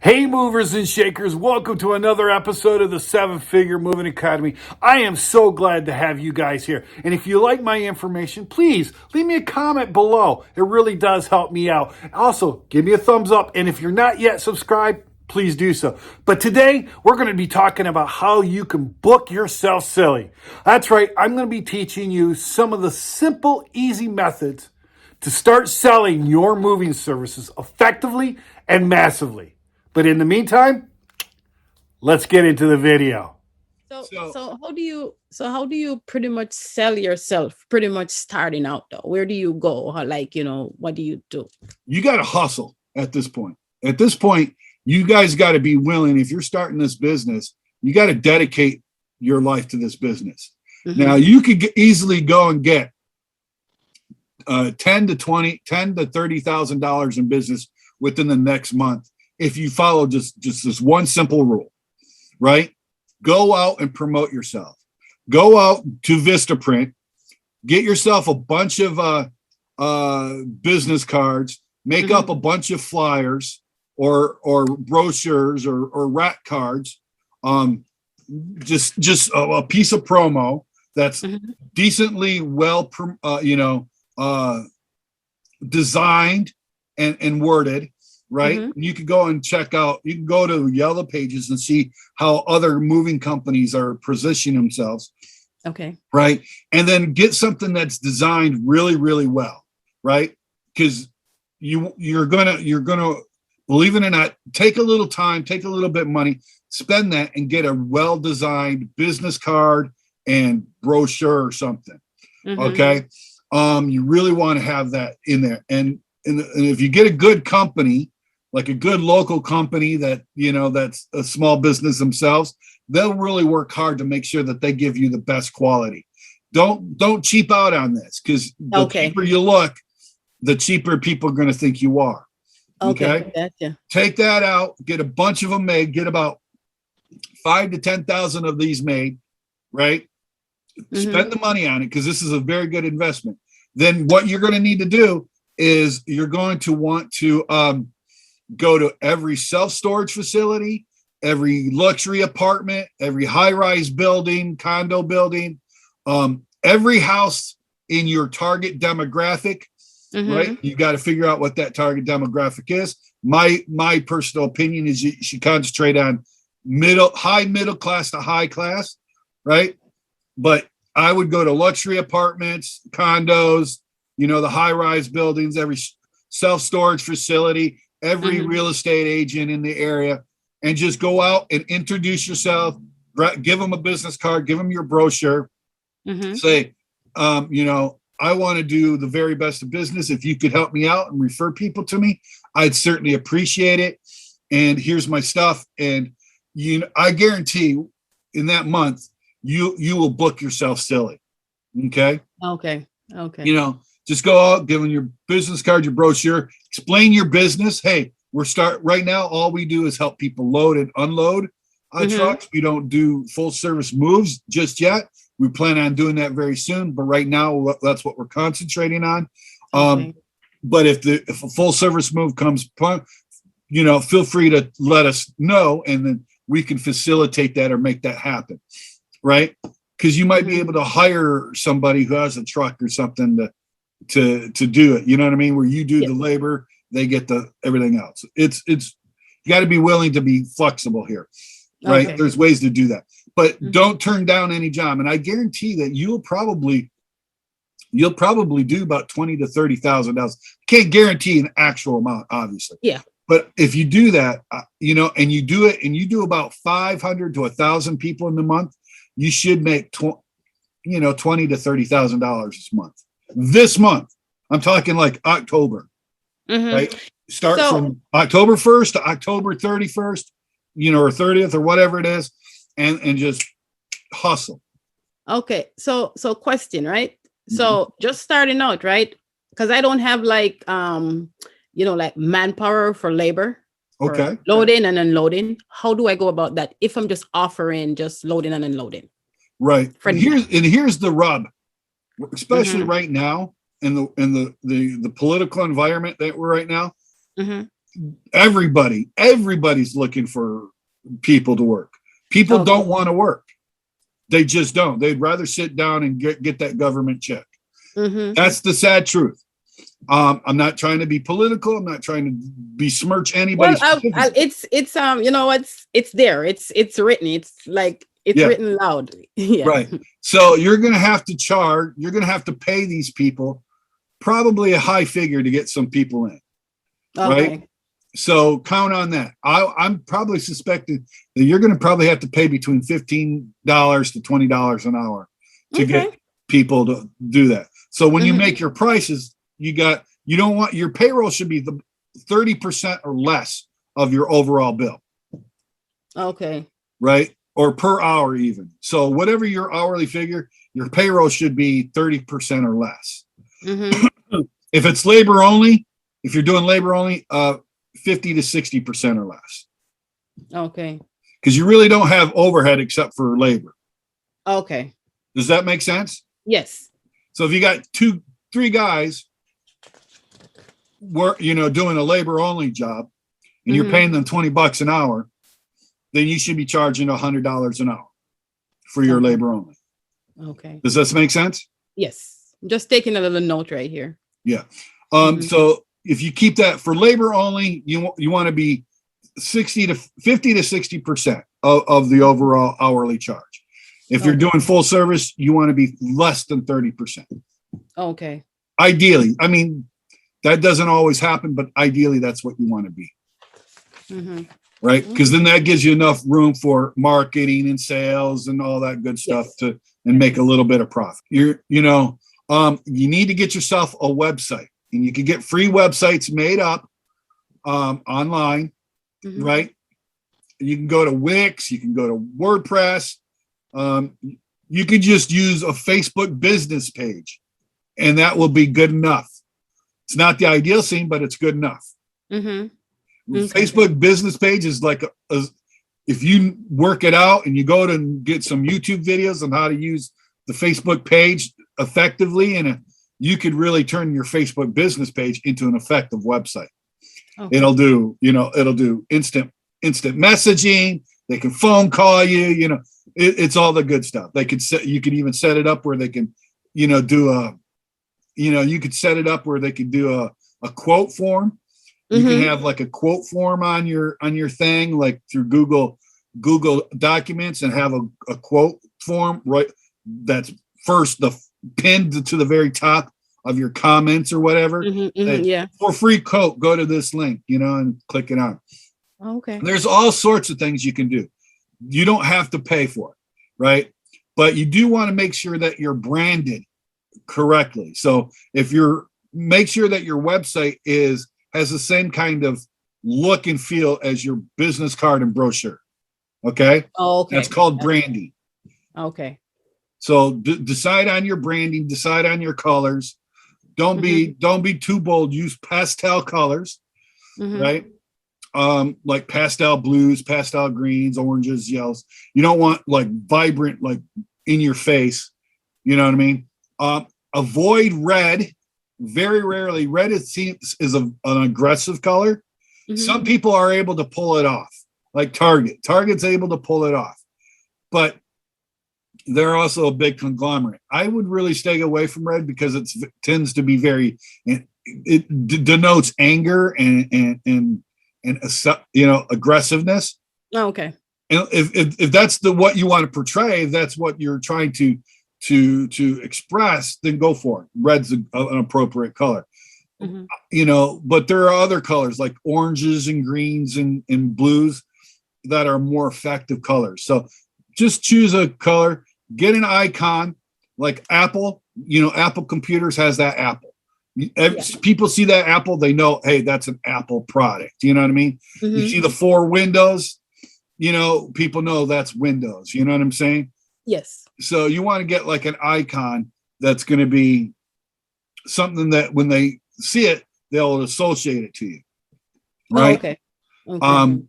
Hey, movers and shakers, welcome to another episode of the Seven Figure Moving Academy. I am so glad to have you guys here. And if you like my information, please leave me a comment below. It really does help me out. Also, give me a thumbs up. And if you're not yet subscribed, please do so. But today, we're going to be talking about how you can book yourself silly. That's right, I'm going to be teaching you some of the simple, easy methods to start selling your moving services effectively and massively. But in the meantime, let's get into the video. So how do you pretty much sell yourself pretty much starting out though? Where do you go? What do you do? You got to hustle at this point. At this point, you guys got to be willing. If you're starting this business, you got to dedicate your life to this business. Mm-hmm. Now, you could easily go and get $10 to $30,000 in business within the next month if you follow just this one simple rule, right? Go out and promote yourself. Go out to Vistaprint, get yourself a bunch of business cards, make up a bunch of flyers or brochures or rat cards, just a piece of promo that's decently well designed and worded, right? Mm-hmm. You could go and check out, you can go to Yelp pages and see how other moving companies are positioning themselves. Okay. Right. And then get something that's designed really, really well, right? Because you're gonna, believe it or not, take a little time, take a little bit of money, spend that and get a well-designed business card and brochure or something. Mm-hmm. Okay. You really want to have that in there. And if you get a good company, like a good local company that, that's a small business themselves, they'll really work hard to make sure that they give you the best quality. Don't cheap out on this, because the cheaper you look, the cheaper people are going to think you are. Okay. Gotcha. Take that out, get a bunch of them made, get about 5,000 to 10,000 of these made, right? Mm-hmm. Spend the money on it, because this is a very good investment. Then what you're going to need to do is you're going to want to go to every self-storage facility, every luxury apartment, every high-rise building, condo building, every house in your target demographic, right? You got to figure out what that target demographic is. My personal opinion is you should concentrate on high middle class to high class, right? But I would go to luxury apartments, condos, the high-rise buildings, every self-storage facility, every real estate agent in the area, and just go out and introduce yourself, give them a business card, give them your brochure, say, I want to do the very best of business. If you could help me out and refer people to me, I'd certainly appreciate it. And here's my stuff. And I guarantee in that month, you will book yourself silly. Okay. Just go out, give them your business card, your brochure, explain your business. Hey, right now, all we do is help people load and unload trucks. We don't do full service moves just yet. We plan on doing that very soon, but right now that's what we're concentrating on. But if a full service move comes, feel free to let us know, and then we can facilitate that or make that happen, right? Because you might be able to hire somebody who has a truck or something to do it. You know what I mean? Where you do the labor, they get everything else. It's you got to be willing to be flexible here, right? Okay. There's ways to do that, but don't turn down any job. And I guarantee that you'll probably do about $20,000 to $30,000. Can't guarantee an actual amount, obviously. Yeah. But if you do that, and you do it, and you do about 500 to 1,000 people in the month, you should make $20,000 to $30,000 this month. I'm talking like October, right? Start from October 1st to October 31st, or 30th or whatever it is, and just hustle. Okay. So question, right? So just starting out, right? Because I don't have like manpower for labor. Okay. Loading and unloading. How do I go about that if I'm just offering just loading and unloading? Right. And here's the rub, especially right now in the political environment that we're right now. everybody's looking for people to work. People don't want to work. They just don't. They'd rather sit down and get that government check. That's the sad truth. I'm not trying to be political. I'm not trying to besmirch anybody. Well, it's you know, it's there. It's written. It's like it's written loudly. Yeah. Right. So you're going to have to charge. You're going to have to pay these people probably a high figure to get some people in. Okay. Right. So count on that. I'm probably suspecting that you're going to probably have to pay between $15 to $20 an hour to get people to do that. So when you make your prices, you don't want your payroll should be the 30% or less of your overall bill. Okay. Right. Or per hour even. So whatever your hourly figure, your payroll should be 30% or less. If it's labor only, if you're doing labor only, 50 to 60% or less. Okay. Because you really don't have overhead except for labor. Okay. Does that make sense? Yes. So if you got 2-3 guys doing a labor only job and you're paying them $20 an hour, then you should be charging $100 an hour for your labor only. Okay. Does this make sense? Yes. I'm just taking a little note right here. Yeah. So if you keep that for labor only, you want to be 50 to 60% of the overall hourly charge. If you're doing full service, you want to be less than 30%. Okay. Ideally, I mean, that doesn't always happen, but ideally that's what you want to be. Right? Because then that gives you enough room for marketing and sales and all that good stuff and make a little bit of profit. You need to get yourself a website. And you can get free websites made up online, right? You can go to Wix, you can go to WordPress. You could just use a Facebook business page, and that will be good enough. It's not the ideal scene, but it's good enough. Facebook business page is like if you work it out and you go to get some YouTube videos on how to use the Facebook page effectively and you could really turn your Facebook business page into an effective website. Okay. It'll do instant messaging. They can phone call you, it's all the good stuff. You can even set it up where they can, you could set it up where they could do a quote form. You can have like a quote form on your thing, like through Google Documents and have a quote form, right? That's first pinned to the very top of your comments or whatever. For free quote, go to this link, and click it on. Okay. There's all sorts of things you can do. You don't have to pay for it, right? But you do want to make sure that you're branded correctly. So make sure that your website has the same kind of look and feel as your business card and brochure. Okay. Oh, okay. That's called branding. Okay. So decide on your branding, decide on your colors. Don't be too bold. Use pastel colors, right? Like pastel blues, pastel greens, oranges, yellows. You don't want like vibrant, like in your face. You know what I mean? Avoid red. Very rarely, red is an aggressive color. Some people are able to pull it off, like Target. Target's able to pull it off, but they're also a big conglomerate. I would really stay away from red because it tends to be it denotes anger and aggressiveness. Oh, okay. And if that's what you want to portray, if that's what you're trying to express, then go for it. Red's an appropriate color. But there are other colors like oranges and greens and blues that are more effective colors. So just choose a color, get an icon like Apple. Apple Computers has that apple. People see that apple, they know, hey, that's an Apple product. You know what I mean? You see the 4 windows, people know that's Windows. You know what I'm saying? Yes. So you want to get like an icon that's going to be something that when they see it, they'll associate it to you. Right. Oh, okay.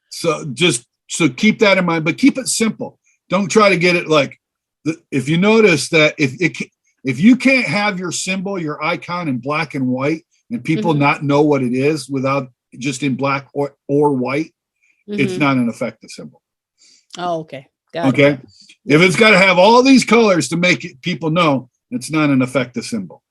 So keep that in mind, but keep it simple. Don't try to get it like, if you notice that if you can't have your symbol, your icon in black and white and people not know what it is without just in black or white, it's not an effective symbol. Oh, okay. Got Okay. it. If it's got to have all these colors to make it, people know, it's not an effective symbol.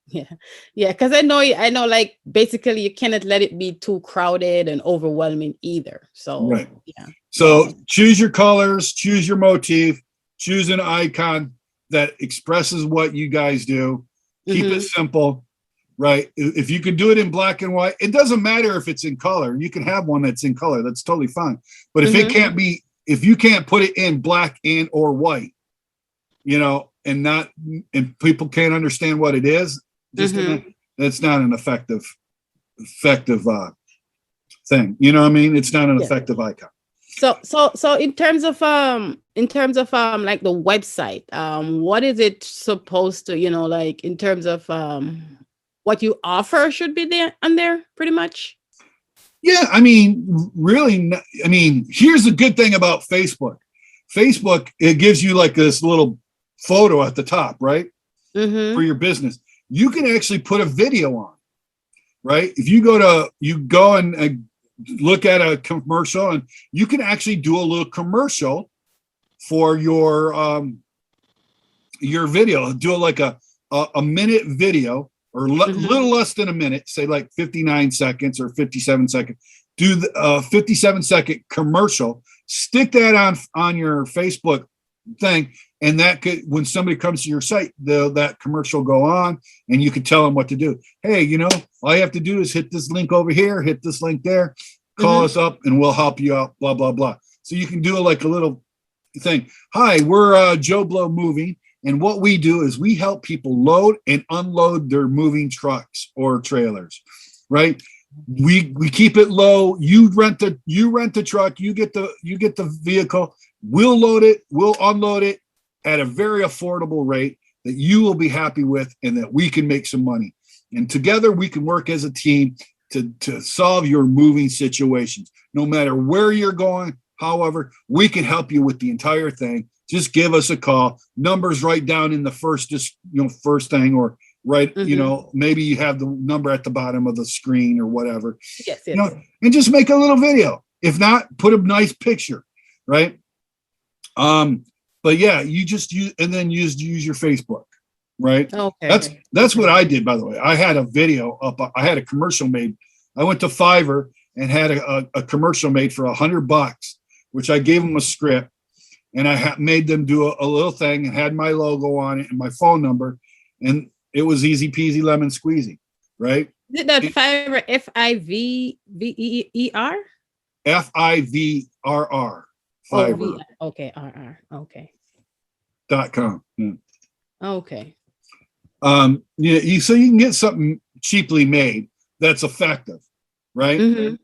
Yeah. Yeah. Because I know, like, basically, you cannot let it be too crowded and overwhelming either. So, Right. yeah. So choose your colors, choose your motif, choose an icon that expresses what you guys do. Keep it simple, right? If you can do it in black and white, it doesn't matter if it's in color. You can have one that's in color. That's totally fine. But if it can't be, if you can't put it in black and or white, you know, and people can't understand what it is, that's not an effective thing. You know what I mean? It's not an effective icon. So in terms of like the website, what is it supposed to, like in terms of what you offer should be there on there pretty much? Yeah, I mean, really, I mean, here's the good thing about Facebook. Facebook, it gives you like this little photo at the top, right? For your business. You can actually put a video on, right? If you go and look at a commercial, and you can actually do a little commercial for your video. Do like a minute video, or little less than a minute, say like 59 seconds or 57 seconds. Do the 57-second commercial. Stick that on your Facebook thing, and that could, when somebody comes to your site, that commercial go on, and you could tell them what to do. Hey, all you have to do is hit this link over here, hit this link there, call us up, and we'll help you out. Blah blah blah. So you can do like a little thing. Hi, we're Joe Blow Moving, and what we do is we help people load and unload their moving trucks or trailers. Right? We keep it low. You rent the truck. You get the vehicle. We'll load it. We'll unload it at a very affordable rate that you will be happy with, and that we can make some money. And together we can work as a team to solve your moving situations. No matter where you're going, however, we can help you with the entire thing. Just give us a call. Numbers right down in the first thing, or right, maybe you have the number at the bottom of the screen or whatever. Yes. And just make a little video. If not, put a nice picture, right? But yeah, you just use your Facebook, right? Okay. That's what I did, by the way. I had a video up. I had a commercial made. I went to Fiverr and had a commercial made for $100, which I gave them a script, and I made them do a little thing, and had my logo on it and my phone number, and it was easy peasy lemon squeezy, right? Is it that Fiverr, Fiverr? Fiverr. Fiverr. Okay, RR. Okay. .com. Yeah. Okay. So you can get something cheaply made that's effective, right?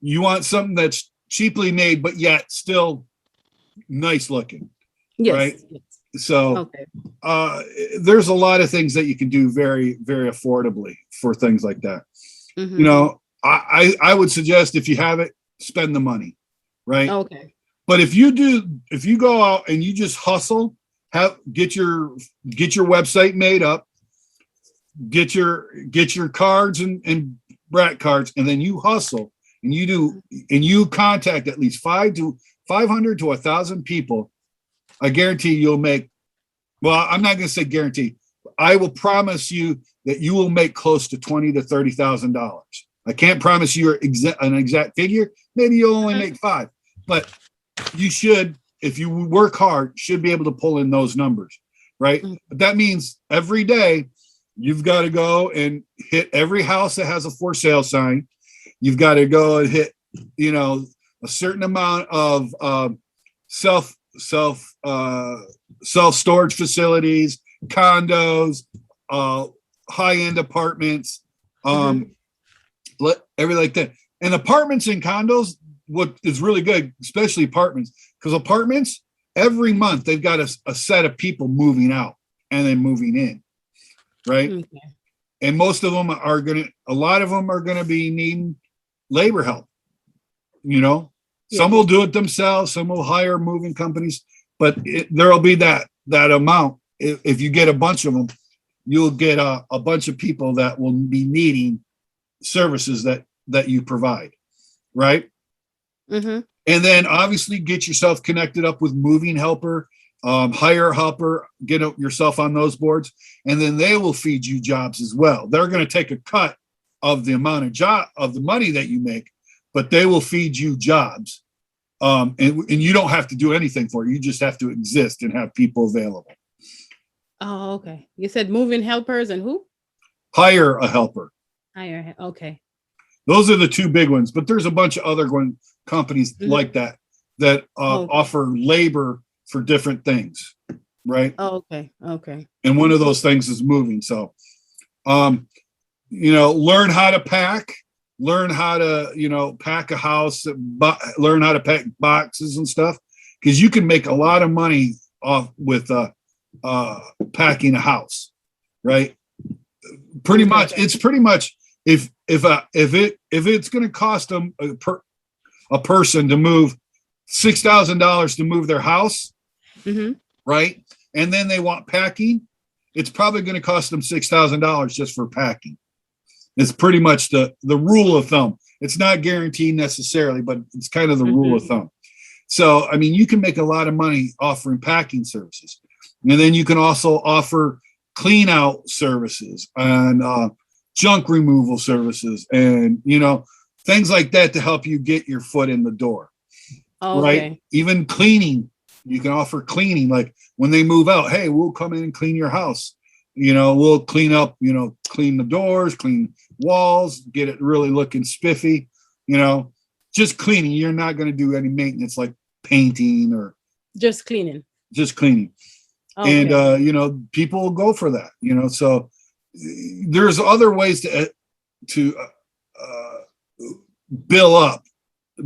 You want something that's cheaply made, but yet still nice looking, right? Yes. So there's a lot of things that you can do very, very affordably for things like that. I would suggest, if you have it, spend the money, right? Okay. But if you go out and you just hustle, get your website made up, get your cards and brat cards, and then you hustle and you contact at least 500 to 1,000 people. I guarantee you'll make, well, I'm not going to say guarantee. I will promise you that you will make close to $20,000 to $30,000. I can't promise you an exact figure. Maybe you'll only make 5, but you should, if you work hard, should be able to pull in those numbers, right? But that means every day you've got to go and hit every house that has a for sale sign. You've got to go and hit, a certain amount of self storage facilities, condos, high-end apartments, everything like that. And apartments and condos, what is really good, especially apartments, because apartments, every month they've got a set of people moving out and then moving in, right? Okay. And most of them a lot of them are gonna be needing labor help. Some will do it themselves, some will hire moving companies, but there'll be that amount. If you get a bunch of them, you'll get a bunch of people that will be needing services that that you provide, right? Mm-hmm. And then obviously get yourself connected up with Moving Helper, hire a helper, get yourself on those boards, and then they will feed you jobs as well. They're going to take a cut of the amount of the money that you make, but they will feed you jobs. And you don't have to do anything for it. You just have to exist and have people available. Oh, okay. You said moving helpers and who? Hire a helper. Okay. Those are the two big ones, but there's a bunch of other companies like that offer labor for different things, right? Oh, okay. And one of those things is moving. So, learn how to pack, learn how to, pack a house, learn how to pack boxes and stuff, because you can make a lot of money off with packing a house, right? Pretty much, it's pretty much if it's going to cost them a person to move $6,000 to move their house, right? And then they want packing, it's probably going to cost them $6,000 just for packing. It's pretty much the rule of thumb. It's not guaranteed necessarily, but it's kind of the rule of thumb. So, I mean, you can make a lot of money offering packing services. And then you can also offer clean out services and junk removal services and, things like that to help you get your foot in the door. Okay. Right? Even cleaning, you can offer cleaning. Like when they move out, hey, we'll come in and clean your house. We'll clean up, clean the doors, clean walls, get it really looking spiffy, just cleaning. You're not going to do any maintenance like painting or just cleaning. Okay. And, people will go for that, so there's other ways to bill up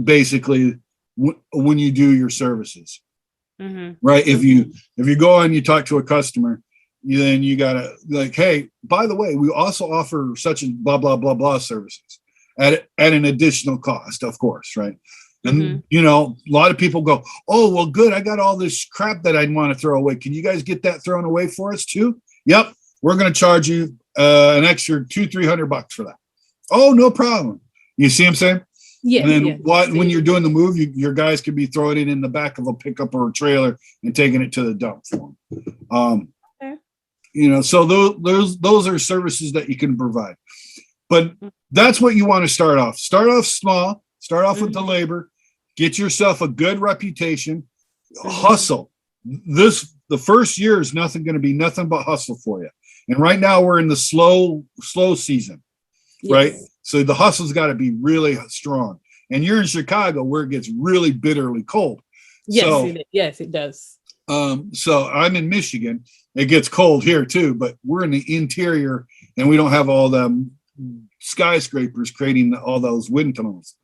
basically when you do your services, right? If you go and you talk to a customer, then you gotta like, hey, by the way, we also offer such and blah blah blah blah services at an additional cost, of course, right? And a lot of people go, oh well, good, I got all this crap that I want to throw away. Can you guys get that thrown away for us too? Yep, we're going to charge you an extra $200-300 for that. Oh, no problem. You see what I'm saying? Yeah. And then when you're doing the move, your guys could be throwing it in the back of a pickup or a trailer and taking it to the dump for them. So those are services that you can provide. But that's what you want to start off. Start off small. Start off with the labor. Get yourself a good reputation. Hustle. The first year is going to be nothing but hustle for you. And right now we're in the slow season, right? So the hustle's got to be really strong. And you're in Chicago where it gets really bitterly cold. Yes, it does. So I'm in Michigan. It gets cold here too, but we're in the interior and we don't have all the skyscrapers creating all those wind tunnels.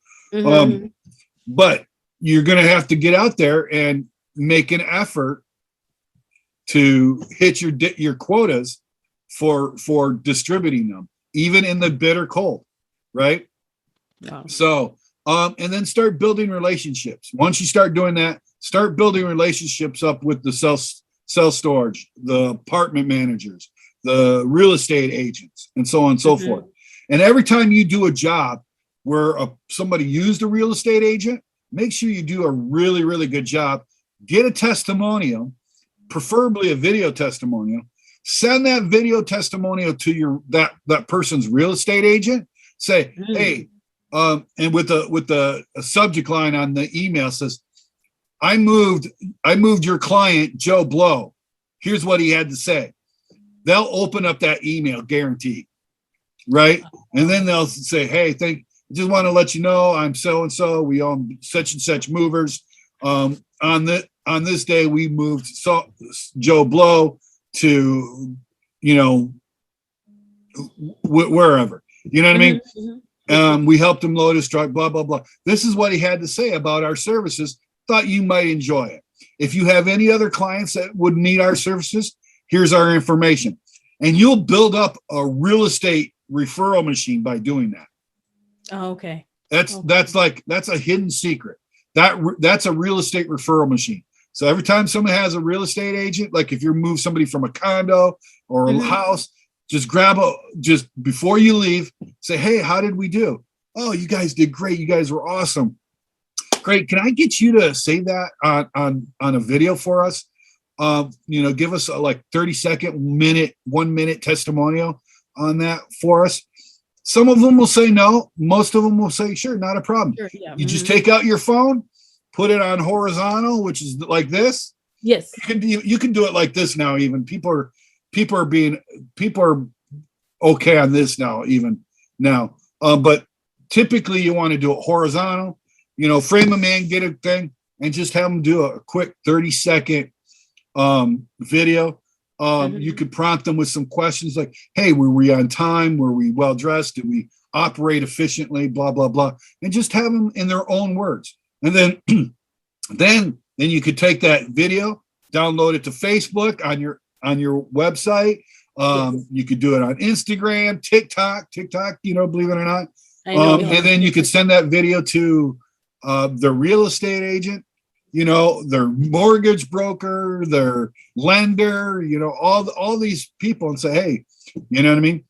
But you're going to have to get out there and make an effort to hit your quotas for distributing them, even in the bitter cold, right? So, and then start building relationships. Once you start doing that, start building relationships up with the self-storage, the apartment managers, the real estate agents, and so on and so forth. And every time you do a job where somebody used a real estate agent, make sure you do a really, really good job. Get a testimonial, preferably a video testimonial. Send that video testimonial to that person's real estate agent. Say, hey, and with a subject line on the email says, I moved your client Joe Blow. Here's what he had to say. They'll open up that email, guaranteed, right? And then they'll say, hey, just want to let you know I'm so and so. We own such and such movers. On this day, we moved Joe Blow to, wherever. You know what I mean? We helped him load his truck, blah, blah, blah. This is what he had to say about our services. Thought you might enjoy it. If you have any other clients that would need our services, here's our information. And you'll build up a real estate referral machine by doing that. Oh, okay. That's a hidden secret. That's a real estate referral machine. So every time someone has a real estate agent, like if you move somebody from a condo or a house, just before you leave, say, hey, how did we do? oh, you guys did great. You guys were awesome. Great. Can I get you to say that on a video for us? Give us a 30-second, 1 minute testimonial on that for us. Some of them will say no. Most of them will say, sure, not a problem. Sure, yeah. You just take out your phone, put it on horizontal, which is like this. Yes. You can do it like this now. Even people are okay on this now. Even now, but typically you want to do it horizontal. Frame them in, get a thing, and just have them do a quick 30-second video. You could prompt them with some questions like, hey, were we on time? Were we well dressed? Did we operate efficiently? Blah, blah, blah. And just have them in their own words. And then then you could take that video, download it to Facebook on your website. You could do it on Instagram, TikTok, believe it or not. And then you could send that video to the real estate agent, their mortgage broker, their lender, all these people, and say, hey, you know what I mean?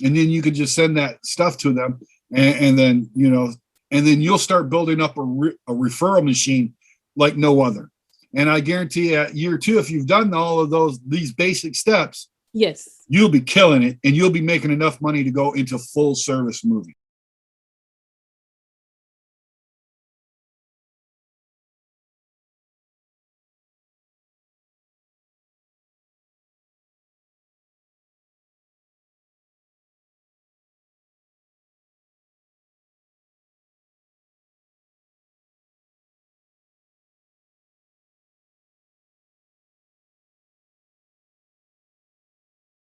And then you could just send that stuff to them, and then you'll start building up a referral machine like no other. And I guarantee at year 2, if you've done all of these basic steps, yes, you'll be killing it, and you'll be making enough money to go into full service movie.